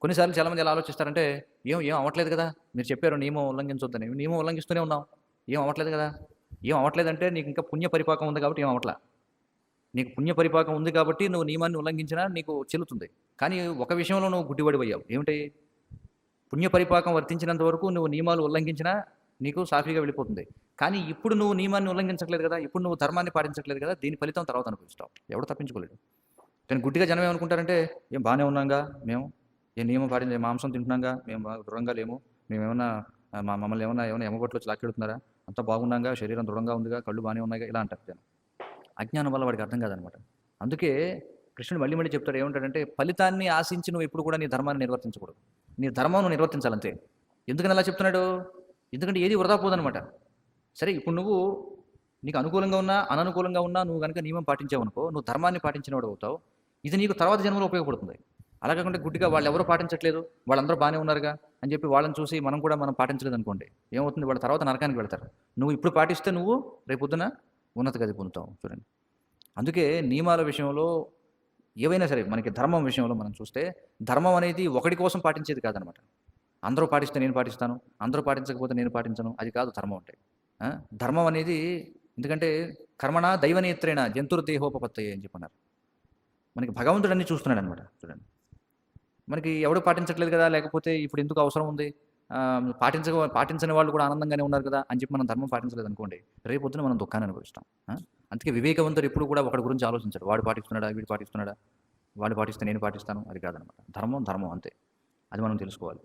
కొన్నిసార్లు చాలామంది ఎలా ఆలోచిస్తారంటే, ఏం అవ్వట్లేదు కదా! మీరు చెప్పారు నియమం ఉల్లంఘించొద్దని. నియమం ఉల్లంఘిస్తూనే ఉన్నాం. ఏం అవ్వట్లేదు కదా! ఏం అవ్వట్లేదంటే నీకింకా పుణ్య పరిపాకం ఉంది కాబట్టి ఏం అవ్వట్లా. నీకు పుణ్య పరిపాకం ఉంది కాబట్టి నువ్వు నియమాన్ని ఉల్లంఘించినా నీకు చెల్లుతుంది. కానీ ఒక విషయంలో నువ్వు గుడ్డివాడివయ్యావు. ఏమిటి? పుణ్య పరిపాకం వర్తించినంత వరకు నువ్వు నియమాలు ఉల్లంఘించినా నీకు సాఫీగా వెళ్ళిపోతుంది. కానీ ఇప్పుడు నువ్వు నియమాన్ని ఉల్లంఘించట్లేదు కదా! ఇప్పుడు నువ్వు ధర్మాన్ని పాటించట్లేదు కదా! దీని ఫలితం తర్వాత అనుభవిస్తావు. ఎవడు తప్పించుకోలేడు. కానీ గుడ్డిగా జనం ఏమనుకుంటారంటే, "ఏం బానే ఉన్నాంగా మేము. ఏ నియమం పాటించే మాంసం తింటున్నాంగా. మేము దృఢంగా లేము. మేమేమన్నా మమ్మల్ని ఏమన్నా ఎమ్మగొట్టులొచ్చి లాక్కెడుతున్నారా? అంతా బాగున్నాంగా. శరీరం దృఢంగా ఉందిగా. కళ్ళు బానే ఉన్నాయిగా." ఇలా అంటారు జనం. అజ్ఞానం వల్ల వాడికి అర్థం కాదనమాట. అందుకే కృష్ణుడు మళ్ళీ మళ్ళీ చెప్తాడు ఏమంటాడంటే, ఫలితాన్ని ఆశించి నువ్వు ఎప్పుడు కూడా నీ ధర్మాన్ని నిర్వర్తించకూడదు. నీ ధర్మం నువ్వు నిర్వర్తించాలంతే. ఎందుకని అలా చెప్తున్నాడు? ఎందుకంటే ఏది వృధా పోదనమాట. సరే ఇప్పుడు నువ్వు నీకు అనుకూలంగా ఉన్నా, అననుకూలంగా ఉన్నా నువ్వు గనుక నియమం పాటించావనుకో, నువ్వు ధర్మాన్ని పాటించినవాడవుతావు. ఇది నీకు తర్వాత జన్మలో ఉపయోగపడుతుంది. అలా కాకుండా గుడ్డిగా వాళ్ళెవరూ పాటించట్లేదు, వాళ్ళందరూ బానే ఉన్నారుగా అని చెప్పి వాళ్ళని చూసి మనం పాటించలేదనుకోండి, ఏమవుతుంది? వాళ్ళ తర్వాత నరకానికి వెళ్తారు. నువ్వు ఇప్పుడు పాటిస్తే నువ్వు రేపొద్దున ఉన్నత గతి పొందుతావు చూడండి. అందుకే నియమాల విషయంలో ఏవైనా సరే మనకి ధర్మం విషయంలో మనం చూస్తే, ధర్మం అనేది ఒకడి కోసం పాటించేది కాదనమాట. అందరూ పాటిస్తే నేను పాటిస్తాను, అందరూ పాటించకపోతే నేను పాటించను, అది కాదు ధర్మం అంటే. ఆ! ధర్మం అనేది ఎందుకంటే కర్మణ దైవనేత్రేణ జంతుర్దేహోపపత్తయే అని చెప్పన్నారు. మనకి భగవంతుడు అన్నీ చూస్తున్నాడనమాట చూడండి. మనకి ఎవడు పాటించట్లేదు కదా! లేకపోతే ఇప్పుడు ఎందుకు అవసరం ఉంది? పాటించని వాళ్ళు కూడా ఆనందంగానే ఉన్నారు కదా! అని చెప్పి మనం ధర్మం పాటించలేదనుకోండి, రేపొద్దున మనం దుఃఖాన్ని అనుభవిస్తాం. ఆ! అందుకే వివేకవంతుడు ఎప్పుడు కూడా ఒకడి గురించి ఆలోచించడు. వాడు పాటిస్తున్నాడా? వీడు పాటిస్తున్నాడా? వాడు పాటిస్తే నేను పాటిస్తాను. అది కాదనమాట. ధర్మం, ధర్మం అంతే. అది మనం తెలుసుకోవాలి.